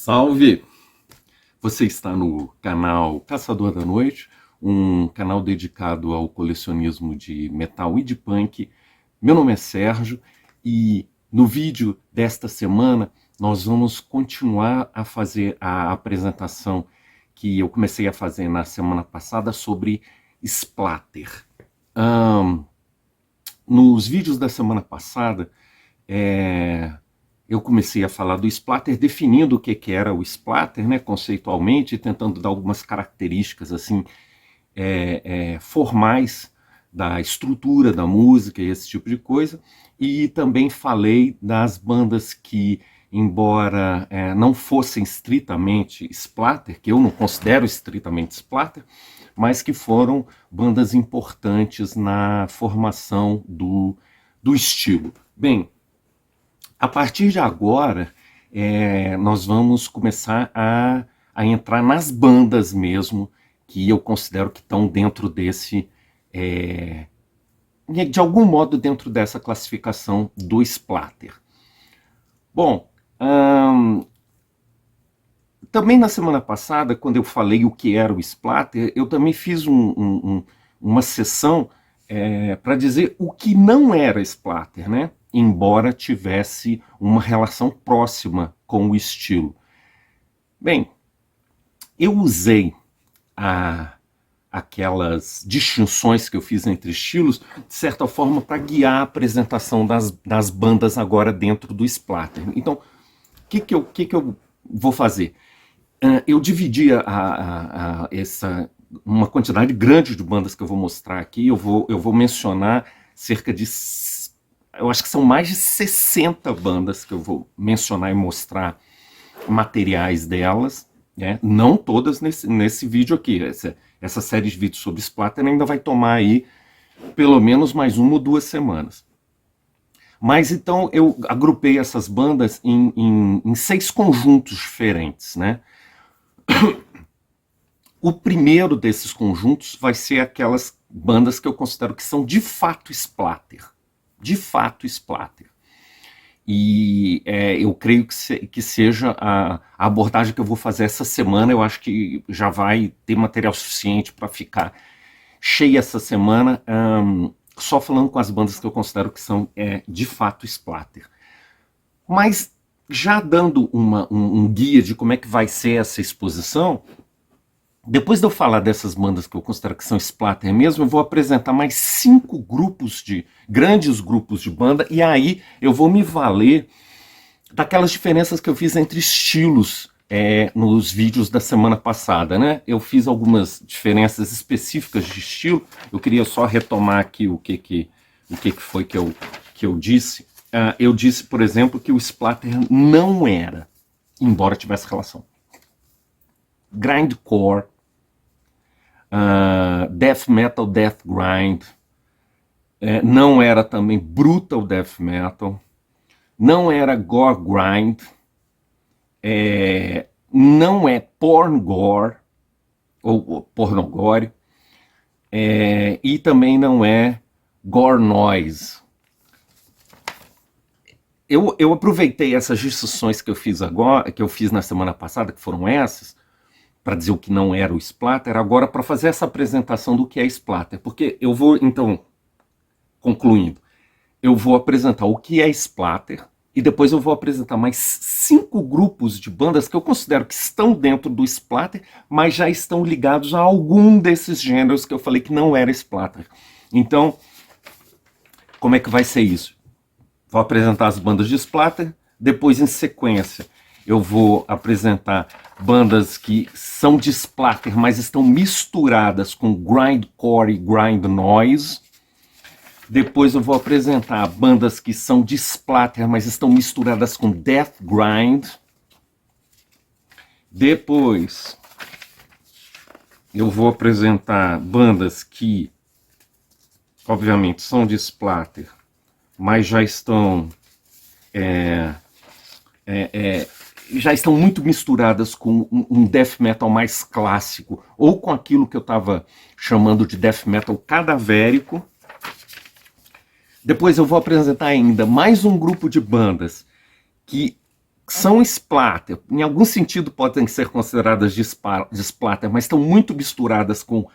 Salve! Você está no canal Caçador da Noite, um canal dedicado ao colecionismo de metal e de punk. Meu nome é Sérgio e no vídeo desta semana nós vamos continuar a fazer a apresentação que eu comecei a fazer na semana passada sobre splatter. Nos vídeos da semana passada, eu comecei a falar do splatter, definindo o que era o splatter, né, conceitualmente, tentando dar algumas características assim, formais da estrutura da música e esse tipo de coisa. E também falei das bandas que, embora não fossem estritamente splatter, que eu não considero estritamente splatter, mas que foram bandas importantes na formação do estilo. Bem, a partir de agora, nós vamos começar a entrar nas bandas mesmo, que eu considero que estão dentro desse, de algum modo dentro dessa classificação do splatter. Bom, também na semana passada, quando eu falei o que era o splatter, eu também fiz uma sessão para dizer o que não era splatter, né? Embora tivesse uma relação próxima com o estilo. Bem, eu usei aquelas distinções que eu fiz entre estilos, de certa forma, para guiar a apresentação das bandas agora dentro do splatter. Então, o que eu vou fazer? Eu dividi uma quantidade grande de bandas que eu vou mostrar aqui. Eu vou mencionar cerca de, eu acho que são mais de 60 bandas que eu vou mencionar e mostrar materiais delas, né? Não todas nesse vídeo aqui. Essa série de vídeos sobre splatter ainda vai tomar aí pelo menos mais 1 ou 2 semanas. Mas então eu agrupei essas bandas em 6 conjuntos diferentes, né? O primeiro desses conjuntos vai ser aquelas bandas que eu considero que são de fato splatter. De fato splatter. E eu creio que seja a abordagem que eu vou fazer essa semana. Eu acho que já vai ter material suficiente para ficar cheia essa semana, só falando com as bandas que eu considero que são de fato splatter. Mas já dando um guia de como é que vai ser essa exposição, depois de eu falar dessas bandas que eu considero que são splatter mesmo, eu vou apresentar mais 5 grandes grupos de banda, e aí eu vou me valer daquelas diferenças que eu fiz entre estilos nos vídeos da semana passada, né? Eu fiz algumas diferenças específicas de estilo. Eu queria só retomar aqui o que foi que eu disse. Eu disse, por exemplo, que o splatter não era, embora tivesse relação, grindcore, death metal, death grind, não era também brutal death metal, não era gore grind, não é porn gore, ou pornogore, e também não é gore noise. Eu aproveitei essas discussões que eu fiz agora, que eu fiz na semana passada, que foram essas, para dizer o que não era o splatter, agora para fazer essa apresentação do que é splatter. Porque eu vou, então, concluindo, eu vou apresentar o que é splatter e depois eu vou apresentar mais 5 grupos de bandas que eu considero que estão dentro do splatter, mas já estão ligados a algum desses gêneros que eu falei que não era splatter. Então, como é que vai ser isso? Vou apresentar as bandas de splatter, depois em sequência eu vou apresentar bandas que são de splatter, mas estão misturadas com grindcore e grind noise. Depois eu vou apresentar bandas que são de splatter, mas estão misturadas com death grind. Depois eu vou apresentar bandas que, obviamente, são de splatter, mas já estão muito misturadas com um death metal mais clássico, ou com aquilo que eu estava chamando de death metal cadavérico. Depois eu vou apresentar ainda mais um grupo de bandas que são splatter, em algum sentido podem ser consideradas de splatter, mas estão muito misturadas com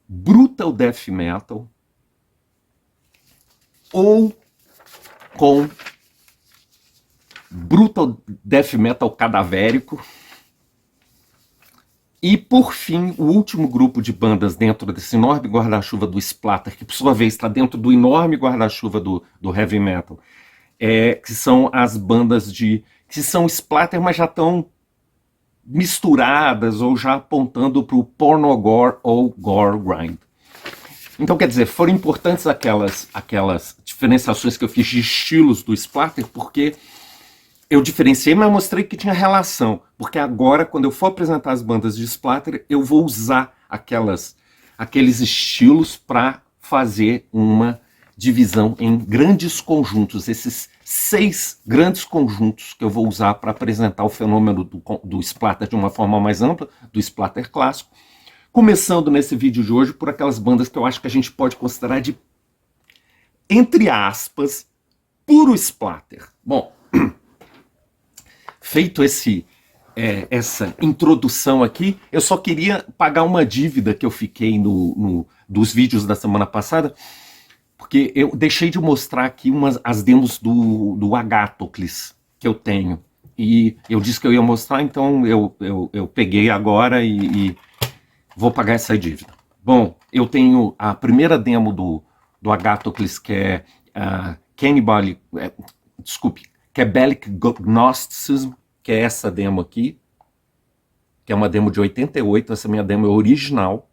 brutal death metal ou com brutal death metal cadavérico. E, por fim, o último grupo de bandas dentro desse enorme guarda-chuva do splatter, que por sua vez está dentro do enorme guarda-chuva do heavy metal, que são as bandas que são splatter, mas já estão misturadas ou já apontando para o pornogore ou gore grind. Então, quer dizer, foram importantes aquelas diferenciações que eu fiz de estilos do splatter, porque eu diferenciei, mas mostrei que tinha relação. Porque agora, quando eu for apresentar as bandas de splatter, eu vou usar aqueles estilos para fazer uma divisão em grandes conjuntos. Esses 6 grandes conjuntos que eu vou usar para apresentar o fenômeno do splatter de uma forma mais ampla, do splatter clássico. Começando nesse vídeo de hoje por aquelas bandas que eu acho que a gente pode considerar de, entre aspas, puro splatter. Bom, feito essa introdução aqui, eu só queria pagar uma dívida que eu fiquei dos vídeos da semana passada, porque eu deixei de mostrar aqui as demos do Agathocles que eu tenho. E eu disse que eu ia mostrar, então eu peguei agora e vou pagar essa dívida. Bom, eu tenho a primeira demo do Agathocles, que é Cabalic Gnosticism, que é essa demo aqui, que é uma demo de 88, essa minha demo é original,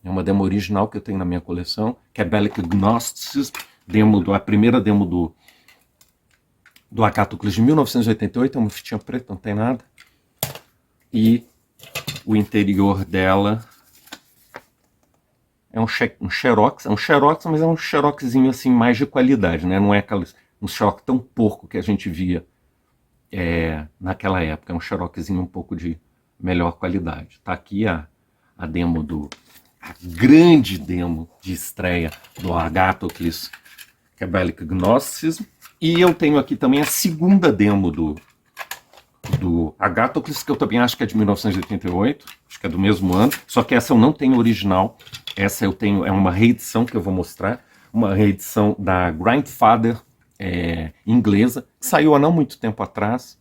é uma demo original que eu tenho na minha coleção, Cabalic Gnosticism, a primeira demo do Agathocles de 1988, é uma fitinha preta, não tem nada, e o interior dela é um xerox, mas é um xeroxzinho assim mais de qualidade, né? Não é um xerox tão porco que a gente via naquela época, é um xeroxzinho um pouco de melhor qualidade. Tá aqui a demo a grande demo de estreia do Agathocles Cabalic Gnosticism, e eu tenho aqui também a segunda demo do Agathocles, que eu também acho que é de 1988, acho que é do mesmo ano, só que essa eu não tenho original, essa eu tenho, é uma reedição que eu vou mostrar, uma reedição da Grindfather inglesa, que saiu há não muito tempo atrás.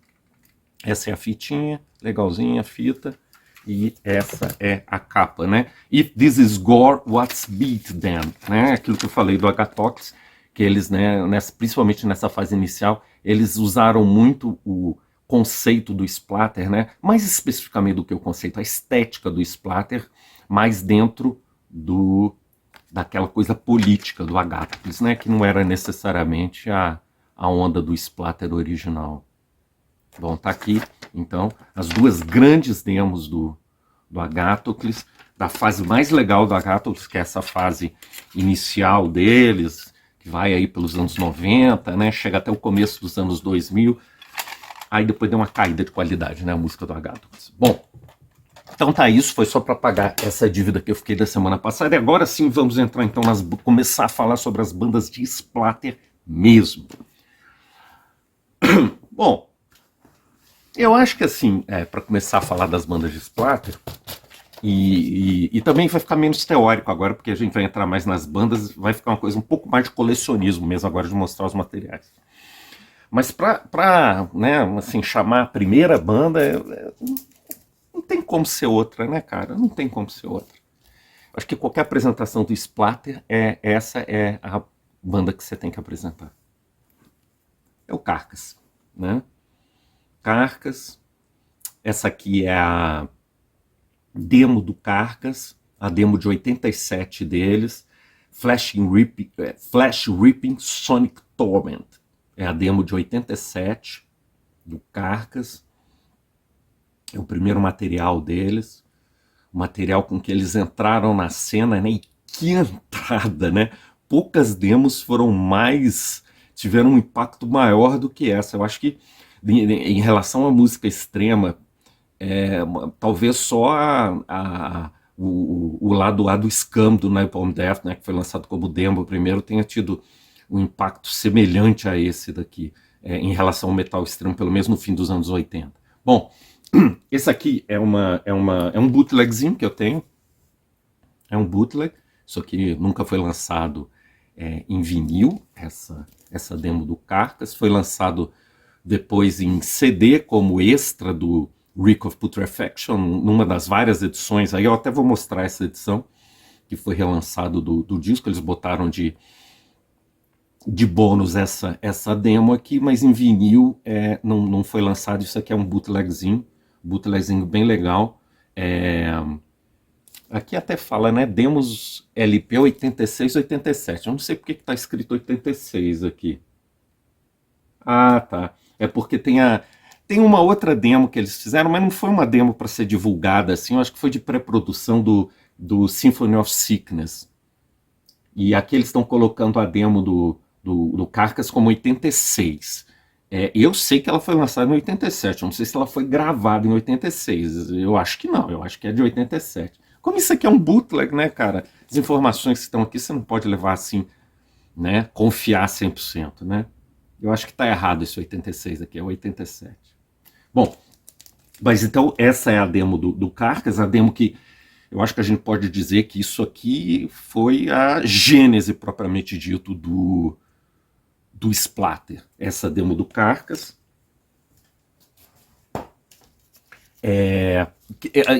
Essa é a fitinha, legalzinha a fita, e essa é a capa, né? If this is gore, what's beat them? Né? Aquilo que eu falei do Agathocles, que eles, né, principalmente nessa fase inicial, eles usaram muito o conceito do splatter, né? Mais especificamente do que o conceito, a estética do splatter, mais dentro daquela coisa política do Agathocles, né? Que não era necessariamente a onda do splatter original. Bom, tá aqui, então, as duas grandes demos do Agathocles, da fase mais legal do Agathocles, que é essa fase inicial deles, que vai aí pelos anos 90, né? Chega até o começo dos anos 2000, aí depois deu uma caída de qualidade, né, a música do Agathocles. Bom, então tá, isso foi só para pagar essa dívida que eu fiquei da semana passada, e agora sim vamos entrar então, começar a falar sobre as bandas de splatter mesmo. Bom, eu acho que assim, para começar a falar das bandas de splatter, e também vai ficar menos teórico agora, porque a gente vai entrar mais nas bandas, vai ficar uma coisa um pouco mais de colecionismo mesmo agora, de mostrar os materiais. Mas para né, assim, chamar a primeira banda, não tem como ser outra, né, cara? Não tem como ser outra. Acho que qualquer apresentação do splatter, essa é a banda que você tem que apresentar. É o Carcass, né? Carcass, essa aqui é a demo do Carcass, a demo de 87 deles, Flash Ripping Sonic Torment. É a demo de 87 do Carcass, é o primeiro material deles, o material com que eles entraram na cena, né? E que entrada, né? Poucas demos tiveram um impacto maior do que essa. Eu acho que em relação à música extrema, talvez só o lado A do Scum, do Napalm Death, né, que foi lançado como demo primeiro, tenha tido um impacto semelhante a esse daqui. em relação ao metal extremo, pelo menos no fim dos anos 80. Bom, esse aqui é um bootlegzinho que eu tenho. É um bootleg. Isso aqui nunca foi lançado em vinil, essa demo do Carcass. Foi lançado depois em CD como extra do Reek of Putrefaction, numa das várias edições. Aí eu até vou mostrar essa edição, que foi relançado do disco. Eles botaram de bônus essa demo aqui, mas em vinil não foi lançado. Isso aqui é um bootlegzinho bem legal. Aqui até fala, né, demos LP 86, 87. Eu não sei porque que tá escrito 86 aqui. Ah, tá. É porque tem uma outra demo que eles fizeram, mas não foi uma demo para ser divulgada assim. Eu acho que foi de pré-produção do Symphony of Sickness. E aqui eles estão colocando a demo do Carcass como 86. Eu sei que ela foi lançada em 87. Eu não sei se ela foi gravada em 86. Eu acho que não. Eu acho que é de 87. Como isso aqui é um bootleg, né, cara? As informações que estão aqui você não pode levar assim, né? Confiar 100%, né? Eu acho que está errado esse 86 aqui, é 87. Bom, mas então essa é a demo do Carcass, a demo que eu acho que a gente pode dizer que isso aqui foi a gênese propriamente dito do Splatter. Essa demo do Carcass.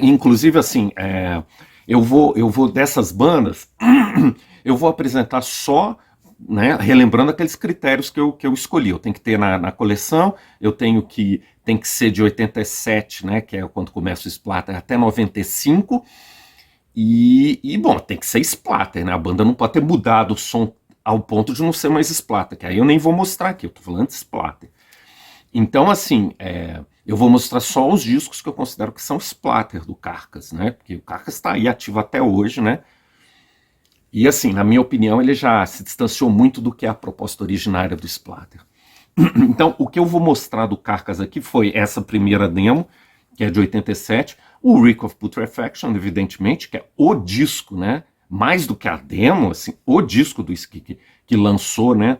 Inclusive, assim, eu vou dessas bandas, eu vou apresentar só, né, relembrando aqueles critérios que eu escolhi. Eu tenho que ter na coleção, tem que ser de 87, né, que é quando começa o Splatter, até 95, bom, tem que ser Splatter, né, a banda não pode ter mudado o som ao ponto de não ser mais Splatter, que aí eu nem vou mostrar aqui, eu tô falando de Splatter. Então, assim, eu vou mostrar só os discos que eu considero que são Splatter do Carcass, né? Porque o Carcass está aí ativo até hoje, né? E, assim, na minha opinião, ele já se distanciou muito do que é a proposta originária do Splatter. Então, o que eu vou mostrar do Carcass aqui foi essa primeira demo, que é de 87, o Reek of Putrefaction, evidentemente, que é o disco, né? Mais do que a demo, assim, o disco que lançou, né?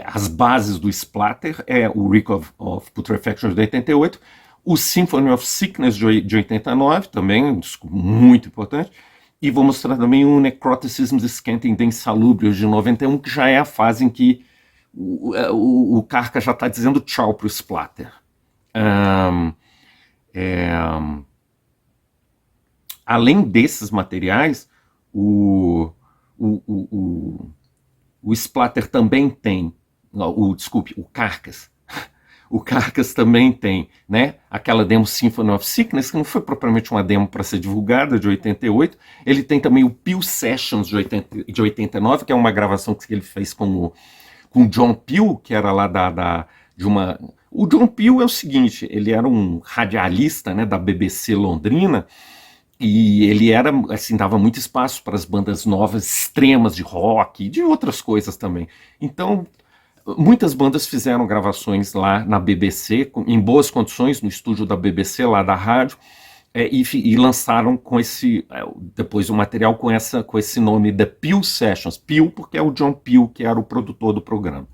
As bases do Splatter, o Reek of Putrefaction de 88, o Symphony of Sickness de 89, também um disco muito importante, e vou mostrar também o Necroticism Scanting the Insalubrious de 91, que já é a fase em que o Carcass já está dizendo tchau para o Splatter. Além desses materiais, o Splatter também tem, o Carcass. O Carcass também tem, né, aquela demo Symphony of Sickness, que não foi propriamente uma demo para ser divulgada, de 88. Ele tem também o Peel Sessions de 89, que é uma gravação que ele fez com o John Peel, que era lá de uma... O John Peel é o seguinte, ele era um radialista, né, da BBC londrina, e ele era, assim, dava muito espaço para as bandas novas, extremas de rock e de outras coisas também. Então, muitas bandas fizeram gravações lá na BBC, em boas condições, no estúdio da BBC, lá da rádio, e lançaram depois o material com esse nome, The Peel Sessions. Peel porque é o John Peel, que era o produtor do programa.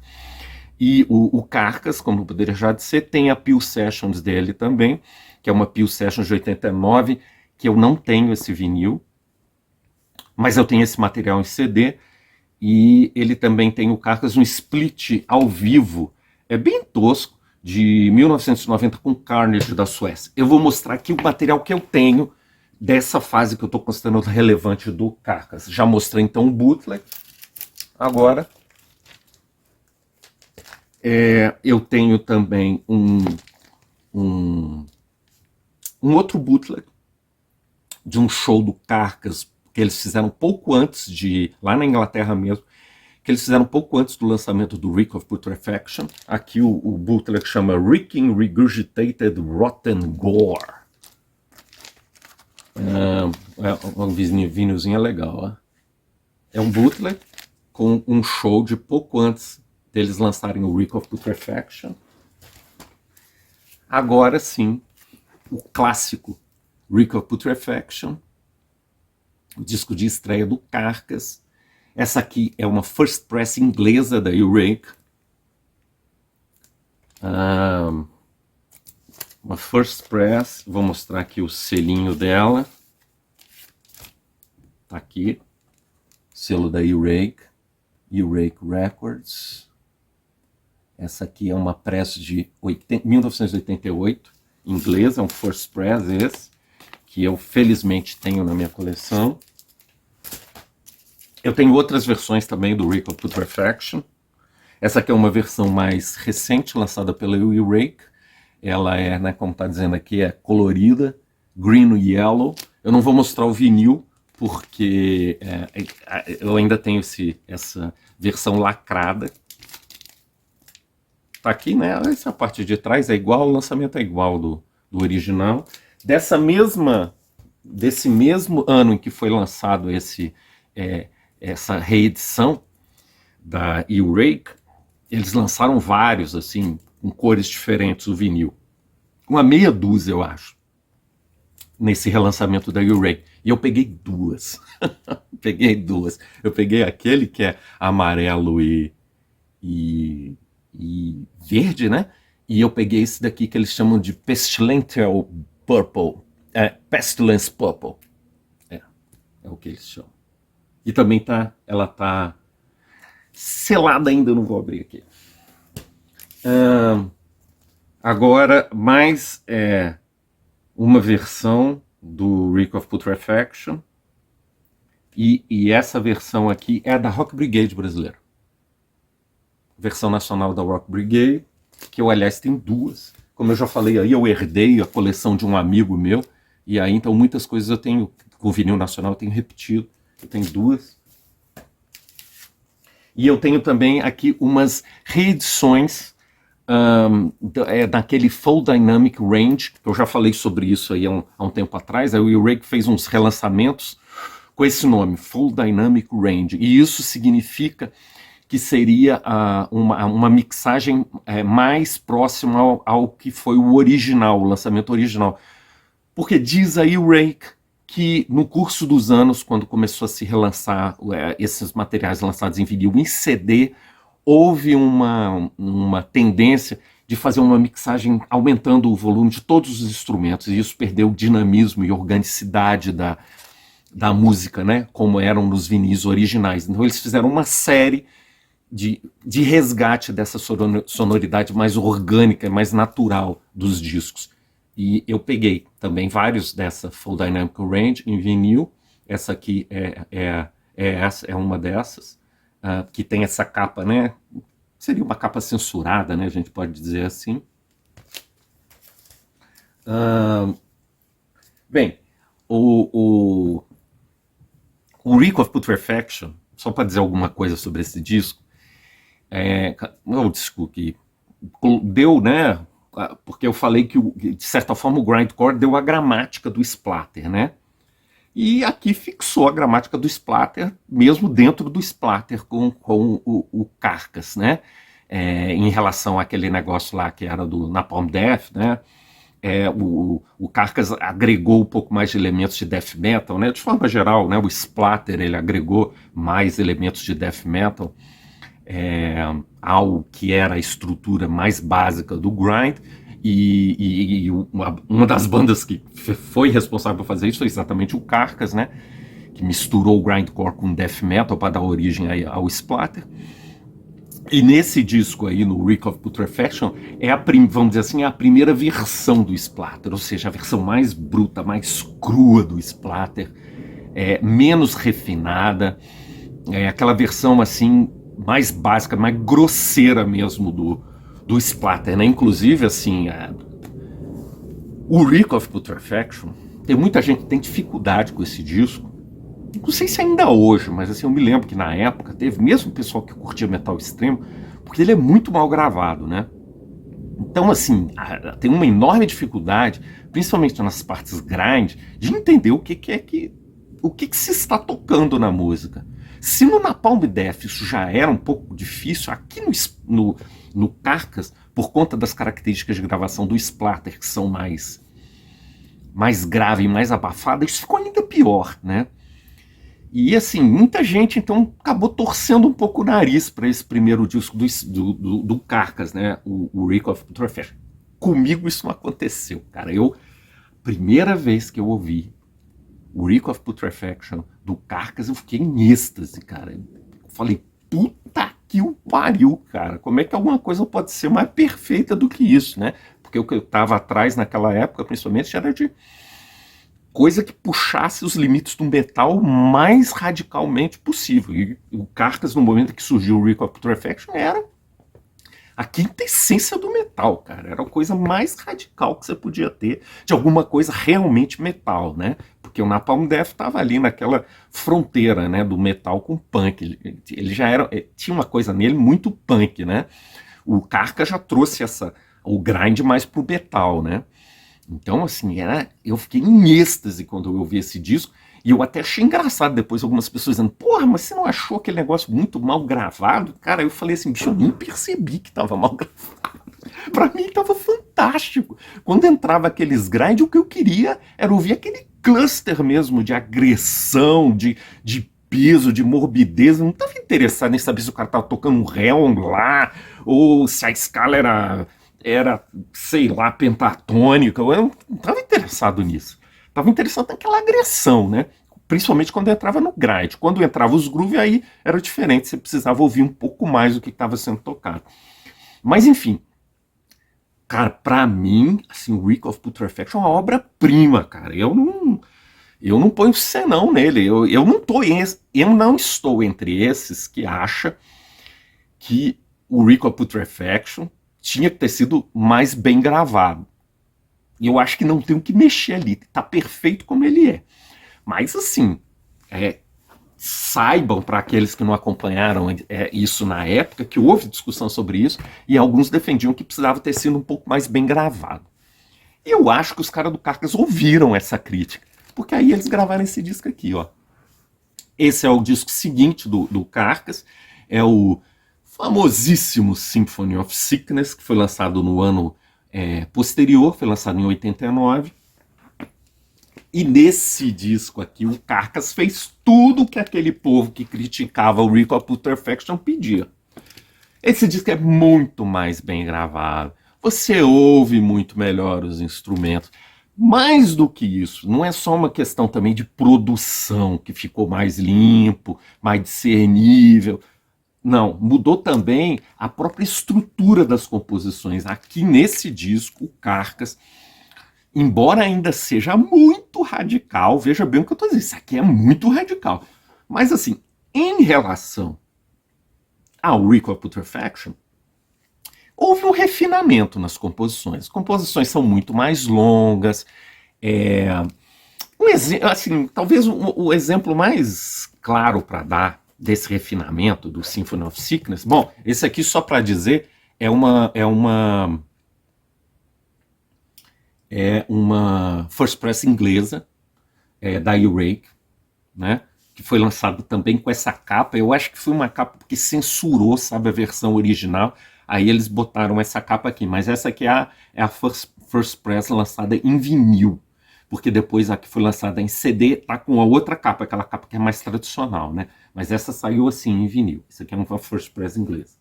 E o Carcass, como poderia já dizer, tem a Peel Sessions dele também, que é uma Peel Sessions de 89, que eu não tenho esse vinil, mas eu tenho esse material em CD, e ele também tem o Carcass, um split ao vivo, bem tosco, de 1990 com Carnage da Suécia. Eu vou mostrar aqui o material que eu tenho dessa fase que eu estou considerando relevante do Carcass. Já mostrei então o bootleg. Agora, eu tenho também um outro bootleg de um show do Carcass que eles fizeram pouco antes lá na Inglaterra mesmo, que eles fizeram pouco antes do lançamento do Reek of Putrefaction. Aqui o bootleg chama Reeking Regurgitated Rotten Gore. Um vinilzinho legal, ó. É um bootleg com um show de pouco antes deles lançarem o Reek of Putrefaction. Agora sim, o clássico Reek of Putrefaction, o disco de estreia do Carcass. Essa aqui é uma first press inglesa da Earache. Uma First Press, vou mostrar aqui o selinho dela. Tá aqui, selo da Earache Records. Essa aqui é uma press de 1988, inglesa, é um First Press esse, que eu felizmente tenho na minha coleção. Eu tenho outras versões também do Reek of Putrefaction. Essa aqui é uma versão mais recente, lançada pela Earache. Ela é, né, como está dizendo aqui, é colorida, green e yellow. Eu não vou mostrar o vinil, porque eu ainda tenho essa versão lacrada. Tá aqui, né? Essa parte de trás é igual, o lançamento é igual do original. Desse mesmo ano em que foi lançado essa reedição da Earache, eles lançaram vários, assim, com cores diferentes, o vinil. Uma meia dúzia, eu acho, nesse relançamento da Earache. E eu peguei duas. Eu peguei aquele que é amarelo e verde, né? E eu peguei esse daqui que eles chamam de Pestilential Purple. Pestilence Purple. É o que eles chamam. E também ela tá selada ainda, eu não vou abrir aqui. Agora, mais uma versão do Reek of Putrefaction. E essa versão aqui é da Rock Brigade brasileira. Versão nacional da Rock Brigade, que eu, aliás, tenho duas. Como eu já falei aí, eu herdei a coleção de um amigo meu, e aí, então, muitas coisas eu tenho, com o vinil nacional, eu tenho repetido. Eu tenho duas. E eu tenho também aqui umas reedições daquele Full Dynamic Range, que eu já falei sobre isso aí há um tempo atrás. Aí o Earache fez uns relançamentos com esse nome, Full Dynamic Range. E isso significa que seria uma mixagem mais próxima ao que foi o original, o lançamento original. Porque diz a Earache que no curso dos anos, quando começou a se relançar esses materiais lançados em vinil, em CD, houve uma tendência de fazer uma mixagem aumentando o volume de todos os instrumentos, e isso perdeu o dinamismo e organicidade da música, né, como eram nos vinis originais. Então eles fizeram uma série de resgate dessa sonoridade mais orgânica, mais natural dos discos. E eu peguei também vários dessa Full Dynamic Range em vinil. Essa aqui é uma dessas, que tem essa capa, né? Seria uma capa censurada, né? A gente pode dizer assim. Bem, o Reek of Putrefaction, só para dizer alguma coisa sobre esse disco, o disco que deu, né? Porque eu falei que, de certa forma, o grindcore deu a gramática do splatter, né? E aqui fixou a gramática do splatter, mesmo dentro do splatter com o Carcass, né? Em relação àquele negócio lá que era do Napalm Death, né? O Carcass agregou um pouco mais de elementos de death metal, né? De forma geral, né? O splatter ele agregou mais elementos de death metal ao que era a estrutura mais básica do grind, e uma das bandas que foi responsável por fazer isso foi exatamente o Carcass, né, que misturou o grindcore com death metal para dar origem ao splatter. E nesse disco aí, no Reek of Putrefaction, vamos dizer assim, a primeira versão do splatter, ou seja, a versão mais bruta, mais crua do splatter, menos refinada, aquela versão assim mais básica, mais grosseira mesmo do splatter, né? Inclusive, assim, o Reek of Putrefaction, tem muita gente que tem dificuldade com esse disco. Não sei se ainda hoje, mas assim, eu me lembro que na época teve mesmo o pessoal que curtia metal extremo, porque ele é muito mal gravado, né? Então, assim, tem uma enorme dificuldade, principalmente nas partes grind, de entender o que se está tocando na música. Se no Napalm Death isso já era um pouco difícil, aqui no Carcass, por conta das características de gravação do splatter, que são mais grave e mais abafada, isso ficou ainda pior, né? E assim, muita gente então acabou torcendo um pouco o nariz para esse primeiro disco do Carcass, né? O Reek of Putrefaction. Comigo isso não aconteceu, cara. Primeira vez que eu ouvi o Reek of Putrefaction do Carcass, eu fiquei em êxtase, cara. Eu falei, puta que o pariu, cara. Como é que alguma coisa pode ser mais perfeita do que isso, né? Porque o que eu tava atrás naquela época, principalmente, era de coisa que puxasse os limites do metal mais radicalmente possível. E o Carcass, no momento que surgiu o Reek of Putrefaction, era a quinta essência do metal, cara. Era a coisa mais radical que você podia ter de alguma coisa realmente metal, né? Porque o Napalm Death estava ali naquela fronteira, né, do metal com punk. Ele já era, tinha uma coisa nele muito punk, né? O Carcass já trouxe o grind mais pro metal, né? Então, assim, eu fiquei em êxtase quando eu ouvi esse disco, e eu até achei engraçado depois algumas pessoas dizendo, porra, mas você não achou aquele negócio muito mal gravado? Cara, eu falei assim, bicho, eu nem percebi que tava mal gravado. Pra mim tava fantástico. Quando entrava aqueles grind, o que eu queria era ouvir aquele cluster mesmo de agressão, de peso, de morbidez. Eu não tava interessado em saber se o cara tava tocando um Helm lá, ou se a escala era, sei lá, pentatônica. Eu não estava interessado nisso. Estava interessado naquela agressão, né? Principalmente quando eu entrava no grind. Quando entrava os grooves, aí era diferente. Você precisava ouvir um pouco mais do que estava sendo tocado. Mas, enfim. Cara, pra mim, assim, o Reek of Putrefaction é uma obra-prima, cara. Eu não ponho senão nele. Eu não estou entre esses que acham que o Reek of Putrefaction tinha que ter sido mais bem gravado. E eu acho que não tem o que mexer ali, tá perfeito como ele é. Mas assim, saibam, para aqueles que não acompanharam isso na época, que houve discussão sobre isso, e alguns defendiam que precisava ter sido um pouco mais bem gravado. E eu acho que os caras do Carcass ouviram essa crítica, porque aí eles gravaram esse disco aqui, ó. Esse é o disco seguinte do Carcass, é o famosíssimo Symphony of Sickness, que foi lançado no ano posterior, foi lançado em 89. E nesse disco aqui, o Carcass fez tudo que aquele povo que criticava o Reek of Putrefaction pedia. Esse disco é muito mais bem gravado, você ouve muito melhor os instrumentos. Mais do que isso, não é só uma questão também de produção, que ficou mais limpo, mais discernível. Não, mudou também a própria estrutura das composições. Aqui nesse disco, o Carcass, embora ainda seja muito radical, veja bem o que eu estou dizendo, isso aqui é muito radical. Mas assim, em relação ao Reek of Putrefaction, houve um refinamento nas composições. As composições são muito mais longas. Assim, talvez o exemplo mais claro para dar desse refinamento do Symphony of Sickness, bom, esse aqui só para dizer é uma first press inglesa da Earache, né, que foi lançado também com essa capa. Eu acho que foi uma capa que censurou, sabe, a versão original, aí eles botaram essa capa aqui, mas essa aqui é a first press lançada em vinil, porque depois a que foi lançada em CD tá com a outra capa, aquela capa que é mais tradicional, né? Mas essa saiu assim em vinil. Isso aqui é uma first press inglesa.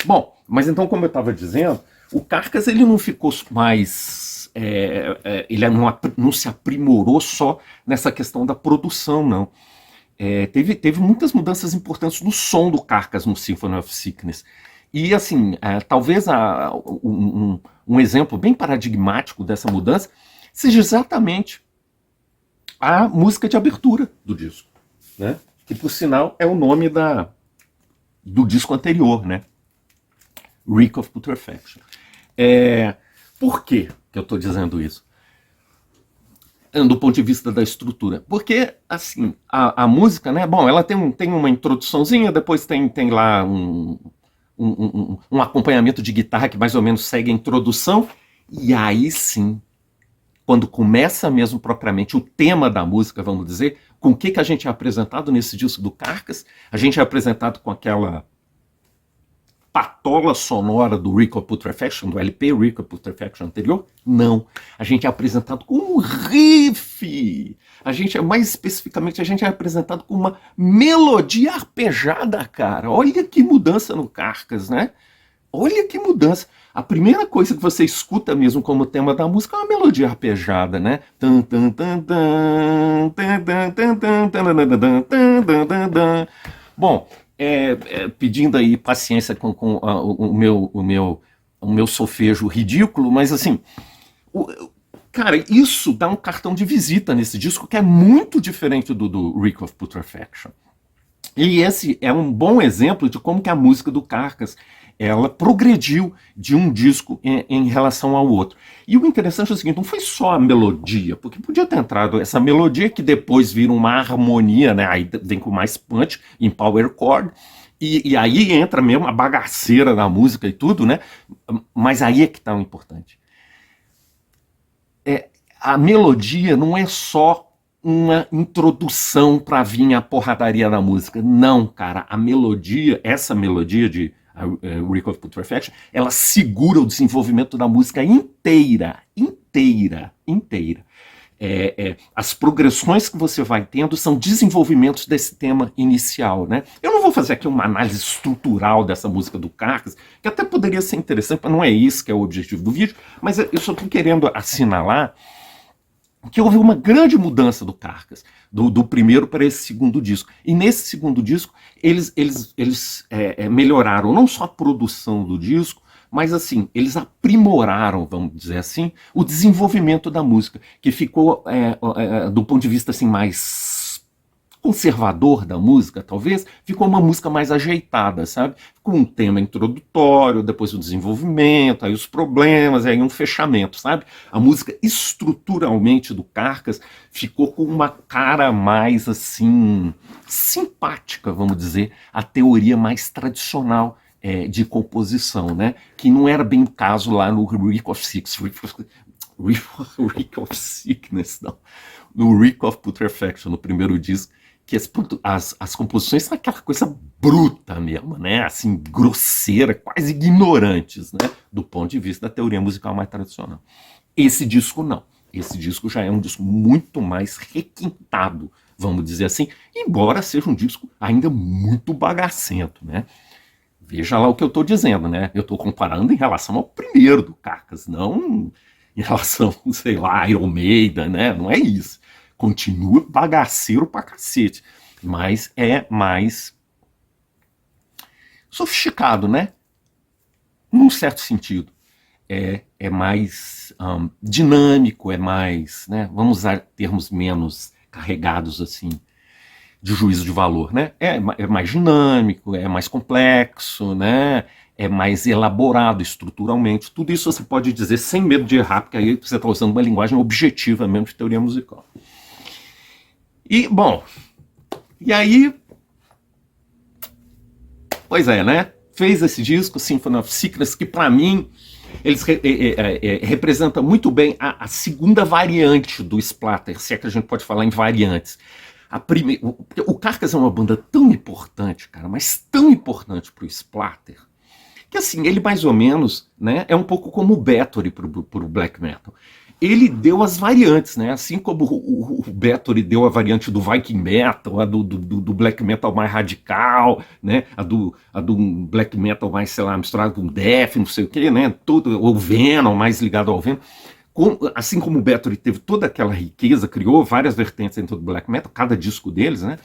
Bom, mas então, como eu estava dizendo, o Carcass ele não ficou mais... ele não se aprimorou só nessa questão da produção, não. Teve muitas mudanças importantes no som do Carcass no Symphony of Sickness. E assim, talvez um exemplo bem paradigmático dessa mudança seja exatamente a música de abertura do disco, né? Que por sinal é o nome do disco anterior, né? Reek of Putrefaction. Por que eu estou dizendo isso? Do ponto de vista da estrutura. Porque, assim, a música, né? Bom, ela tem uma introduçãozinha, depois tem lá um acompanhamento de guitarra que mais ou menos segue a introdução, e aí sim, quando começa mesmo propriamente o tema da música, vamos dizer, com o que a gente é apresentado nesse disco do Carcass, a gente é apresentado com aquela patola sonora do Reek of Putrefaction, do LP Reek of Putrefaction anterior? Não. A gente é apresentado com um riff. Mais especificamente, a gente é apresentado com uma melodia arpejada, cara. Olha que mudança no Carcass, né? Olha que mudança. A primeira coisa que você escuta mesmo como tema da música é uma melodia arpejada, né? Bom, pedindo aí paciência com o meu solfejo ridículo, mas assim, cara, isso dá um cartão de visita nesse disco que é muito diferente do Reek of Putrefaction. E esse é um bom exemplo de como que a música do Carcass ela progrediu de um disco em relação ao outro. E o interessante é o seguinte, não foi só a melodia, porque podia ter entrado essa melodia que depois vira uma harmonia, né? Aí vem com mais punch em power chord, e aí entra mesmo a bagaceira da música e tudo, né? Mas aí é que está o importante. A melodia não é só uma introdução para vir a porradaria da música. Não, cara, a melodia, essa melodia de Reek of Putrefaction, ela segura o desenvolvimento da música inteira. As progressões que você vai tendo são desenvolvimentos desse tema inicial, né? Eu não vou fazer aqui uma análise estrutural dessa música do Carcass, que até poderia ser interessante, mas não é isso que é o objetivo do vídeo, mas eu só estou querendo assinalar que houve uma grande mudança do Carcass, do primeiro para esse segundo disco. E nesse segundo disco, eles melhoraram não só a produção do disco, mas assim, eles aprimoraram, vamos dizer assim, o desenvolvimento da música, que ficou, do ponto de vista assim, mais conservador da música, talvez, ficou uma música mais ajeitada, sabe? Com um tema introdutório, depois o desenvolvimento, aí os problemas, aí um fechamento, sabe? A música estruturalmente do Carcass ficou com uma cara mais, assim, simpática, vamos dizer, a teoria mais tradicional de composição, né? Que não era bem o caso lá no Reek of Sickness, não. No Reek of Putrefaction, no primeiro disco, que as composições são aquela coisa bruta mesmo, né? Assim, grosseira, quase ignorantes, né? Do ponto de vista da teoria musical mais tradicional. Esse disco não. Esse disco já é um disco muito mais requintado, vamos dizer assim, embora seja um disco ainda muito bagacento, né? Veja lá o que eu estou dizendo, né? Eu estou comparando em relação ao primeiro do Carcass, não em relação, sei lá, Iron Maiden, né? Não é isso. Continua bagaceiro pra cacete, mas é mais sofisticado, né? Num certo sentido. É mais dinâmico, é mais, né? Vamos usar termos menos carregados, assim, de juízo de valor, né? É mais dinâmico, é mais complexo, né? É mais elaborado estruturalmente. Tudo isso você pode dizer sem medo de errar, porque aí você está usando uma linguagem objetiva mesmo de teoria musical. E, bom, e aí, pois é, né? Fez esse disco, Symphony of Sickness, que para mim, eles representa muito bem a segunda variante do Splatter, se é que a gente pode falar em variantes. O Carcass é uma banda tão importante, cara, mas tão importante pro Splatter, que assim, ele mais ou menos, né, é um pouco como o Bathory pro black metal. Ele deu as variantes, né? Assim como o Bathory deu a variante do Viking Metal, a do black metal mais radical, né? A do black metal mais, sei lá, misturado com death, não sei o quê, né? O Venom, mais ligado ao Venom. Assim como o Bathory teve toda aquela riqueza, criou várias vertentes dentro do black metal, cada disco deles, né?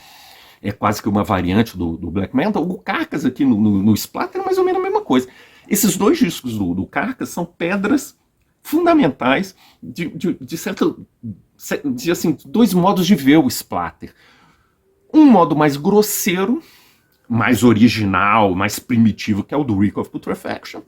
É quase que uma variante do black metal. O Carcass aqui no Splatter é mais ou menos a mesma coisa. Esses dois discos do Carcass são pedras fundamentais de assim, dois modos de ver o Splatter. Um modo mais grosseiro, mais original, mais primitivo, que é o do Reek of Putrefaction.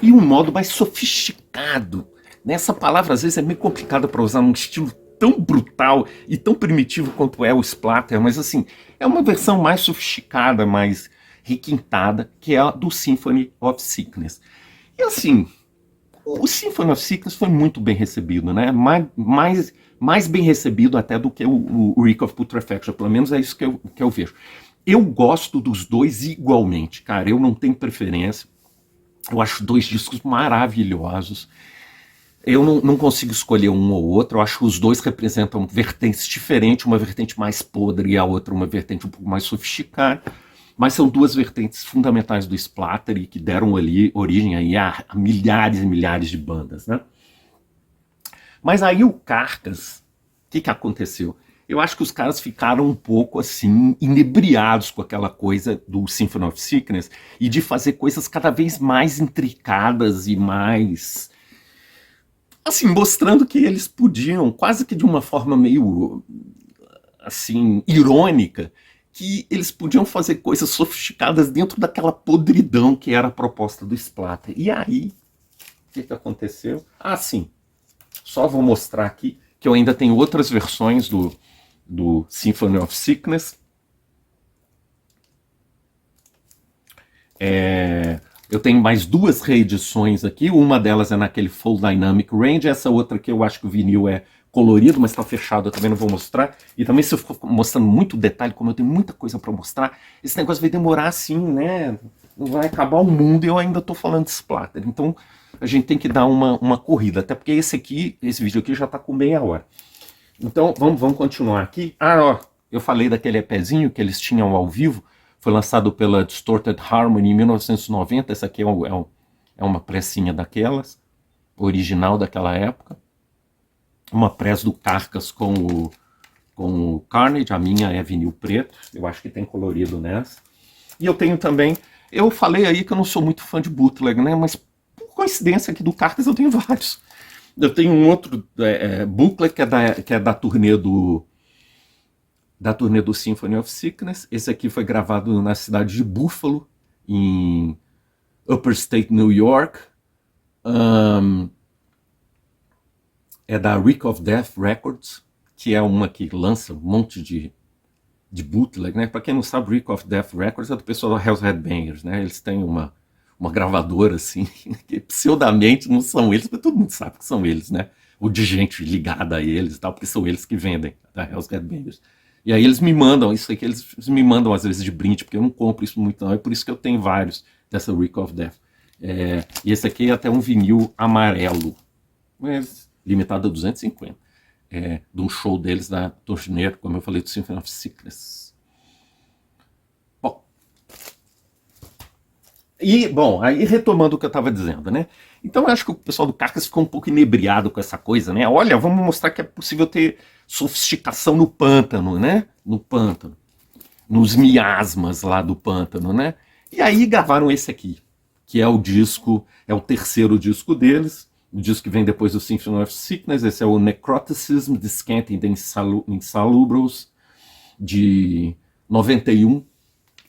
E um modo mais sofisticado. Essa palavra às vezes é meio complicada para usar num estilo tão brutal e tão primitivo quanto é o Splatter, mas assim, é uma versão mais sofisticada, mais requintada, que é a do Symphony of Sickness. E assim, o Symphony of Sickness foi muito bem recebido, né? Mais bem recebido até do que o Reek of Putrefaction, pelo menos é isso que eu vejo. Eu gosto dos dois igualmente, cara. Eu não tenho preferência. Eu acho dois discos maravilhosos. Eu não consigo escolher um ou outro. Eu acho que os dois representam vertentes diferentes, uma vertente mais podre e a outra uma vertente um pouco mais sofisticada. Mas são duas vertentes fundamentais do splatter e que deram ali origem aí a milhares e milhares de bandas, né? Mas aí o Carcass, o que aconteceu? Eu acho que os caras ficaram um pouco assim, inebriados com aquela coisa do Symphony of Sickness e de fazer coisas cada vez mais intricadas e mais, assim, mostrando que eles podiam, quase que de uma forma meio, assim, irônica, que eles podiam fazer coisas sofisticadas dentro daquela podridão que era a proposta do Splatter. E aí, o que aconteceu? Ah, sim, só vou mostrar aqui que eu ainda tenho outras versões do Symphony of Sickness. Eu tenho mais duas reedições aqui, uma delas é naquele Full Dynamic Range, essa outra que eu acho que o vinil é colorido, mas está fechado, eu também não vou mostrar. E também se eu for mostrando muito detalhe, como eu tenho muita coisa para mostrar, esse negócio vai demorar assim, né? Vai acabar o mundo e eu ainda estou falando de splatter. Então a gente tem que dar uma corrida, até porque esse vídeo aqui já está com meia hora. Então vamos continuar aqui. Ó, eu falei daquele EPzinho que eles tinham ao vivo, foi lançado pela Distorted Harmony em 1990. Essa aqui é uma pressinha daquelas, original daquela época. Uma press do Carcass com o Carnage, a minha é vinil preto, eu acho que tem colorido nessa. E eu tenho também, eu falei aí que eu não sou muito fã de bootleg, né? Mas por coincidência aqui do Carcass eu tenho vários. Eu tenho um outro booklet que é da turnê do Symphony of Sickness. Esse aqui foi gravado na cidade de Buffalo, em Upper State New York. É da Reek of Death Records, que é uma que lança um monte de bootleg, né? Para quem não sabe, Reek of Death Records é do pessoal da Hell's Headbangers, né? Eles têm uma gravadora assim, que pseudamente não são eles, mas todo mundo sabe que são eles, né? Ou de gente ligada a eles e tal, porque são eles que vendem, da Hell's Headbangers. E aí eles me mandam, isso aqui eles me mandam às vezes de brinde, porque eu não compro isso muito não, é por isso que eu tenho vários dessa Reek of Death. E esse aqui é até um vinil amarelo, mas limitado a 250, de um show deles da turnê, como eu falei, do Symphony of Sickness. Bom, aí retomando o que eu estava dizendo, né? Então eu acho que o pessoal do Carcass ficou um pouco inebriado com essa coisa, né? Olha, vamos mostrar que é possível ter sofisticação no pântano, né? No pântano, nos miasmas lá do pântano, né? E aí gravaram esse aqui, que é o disco, é o terceiro disco deles, o disco que vem depois do Symphony of Sickness. Esse é o Necroticism, Descanting the Insalubros, de 91.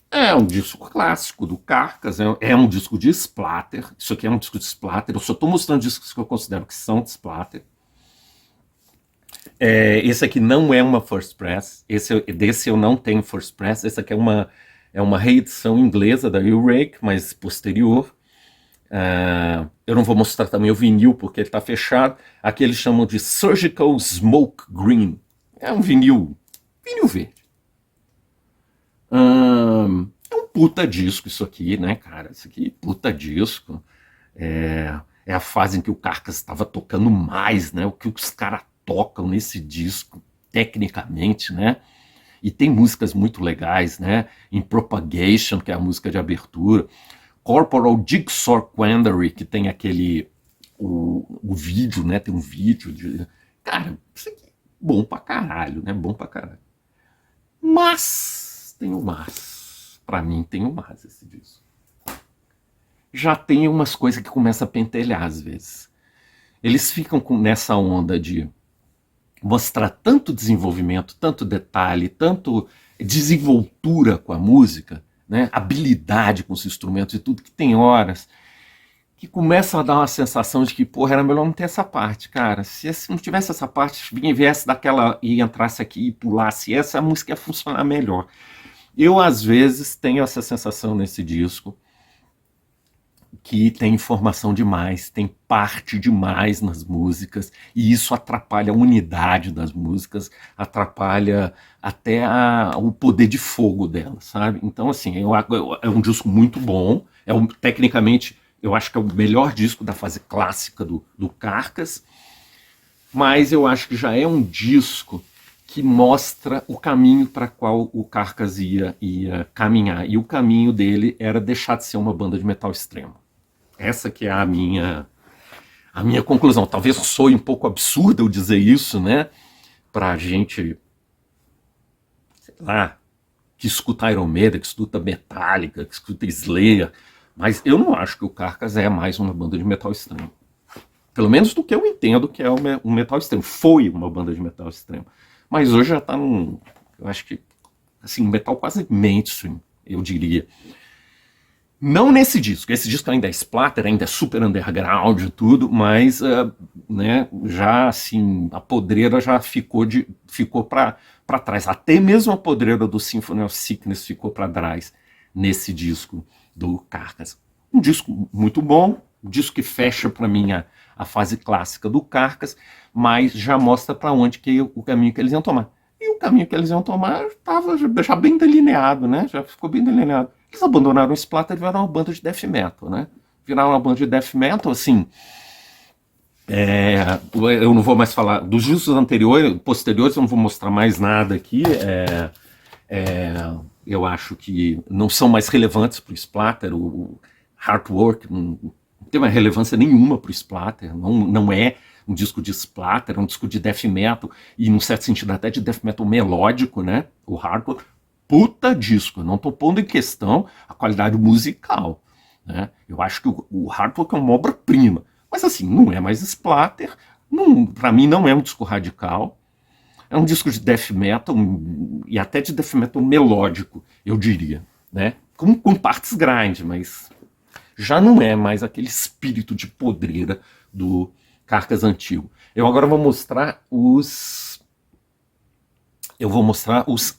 É um disco clássico do Carcass, é um disco de splatter. Isso aqui é um disco de splatter. Eu só estou mostrando discos que eu considero que são de splatter. Esse aqui não é uma first press. Desse eu não tenho first press. Esse aqui é uma reedição inglesa da Earache, mas posterior. Eu não vou mostrar também o vinil porque ele está fechado. Aqui eles chamam de Surgical Smoke Green. É um vinil verde. É um puta disco isso aqui, né, cara? Isso aqui, puta disco. É a fase em que o Carcass estava tocando mais, né? O que os caras tocam nesse disco, tecnicamente, né? E tem músicas muito legais, né? In Propagation, que é a música de abertura. Corporal Jigsaw Quandary, que tem o vídeo, né? Tem um vídeo de... Cara, isso aqui é bom pra caralho, né? Bom pra caralho. Mas, tem o mas. Pra mim tem o mas esse disco. Já tem umas coisas que começam a pentelhar às vezes. Eles ficam nessa onda de mostrar tanto desenvolvimento, tanto detalhe, tanto desenvoltura com a música, né? Habilidade com os instrumentos e tudo, que tem horas que começa a dar uma sensação de que, porra, era melhor não ter essa parte, cara. Se não tivesse essa parte, viesse daquela e entrasse aqui e pulasse essa, a música ia funcionar melhor. Eu, às vezes, tenho essa sensação nesse disco, que tem informação demais, tem parte demais nas músicas, e isso atrapalha a unidade das músicas, atrapalha até o poder de fogo dela, sabe? Então, assim, é um disco muito bom, tecnicamente, eu acho que é o melhor disco da fase clássica do Carcass, mas eu acho que já é um disco que mostra o caminho para qual o Carcass ia caminhar, e o caminho dele era deixar de ser uma banda de metal extremo. Essa que é a minha conclusão. Talvez soe um pouco absurdo eu dizer isso, né? Pra gente, sei lá, que escuta Iron Maiden, que escuta Metallica, que escuta Slayer, mas eu não acho que o Carcass é mais uma banda de metal extremo. Pelo menos do que eu entendo que é um metal extremo. Foi uma banda de metal extremo. Mas hoje já tá num, eu acho que, assim, metal quase mainstream, eu diria. Não nesse disco. Esse disco ainda é splatter, ainda é super underground e tudo, mas né, já assim, a podreira já ficou para trás. Até mesmo a podreira do Symphony of Sickness ficou para trás nesse disco do Carcass. Um disco muito bom, um disco que fecha para mim a fase clássica do Carcass, mas já mostra para onde que o caminho que eles iam tomar. E o caminho que eles iam tomar estava já bem delineado, né? Já ficou bem delineado. Eles abandonaram o Splatter e viraram uma banda de death metal, né? Viraram uma banda de death metal, assim. Eu não vou mais falar dos discos anteriores, posteriores, eu não vou mostrar mais nada aqui. Eu acho que não são mais relevantes para o Splatter. O Heartwork não tem uma relevância nenhuma para o Splatter. Não é um disco de splatter, é um disco de death metal, e num certo sentido até de death metal melódico, né? O Hardcore, puta disco, eu não tô pondo em questão a qualidade musical, né? Eu acho que o Hardcore é uma obra-prima, mas assim, não é mais splatter, pra mim não é um disco radical, é um disco de death metal, e até de death metal melódico, eu diria, né? Com partes grandes, mas já não é mais aquele espírito de podreira do Carcass antigo. Eu agora vou mostrar os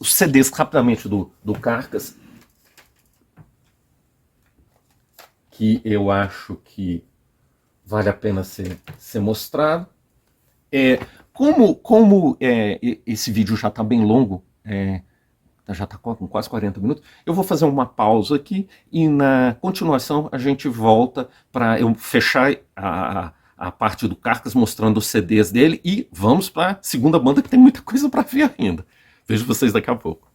CDs rapidamente do Carcass, que eu acho que vale a pena ser mostrado. Como esse vídeo já está bem longo, já está com quase 40 minutos, eu vou fazer uma pausa aqui e na continuação a gente volta para eu fechar a parte do Carcass mostrando os CDs dele e vamos para a segunda banda que tem muita coisa para ver ainda. Vejo vocês daqui a pouco.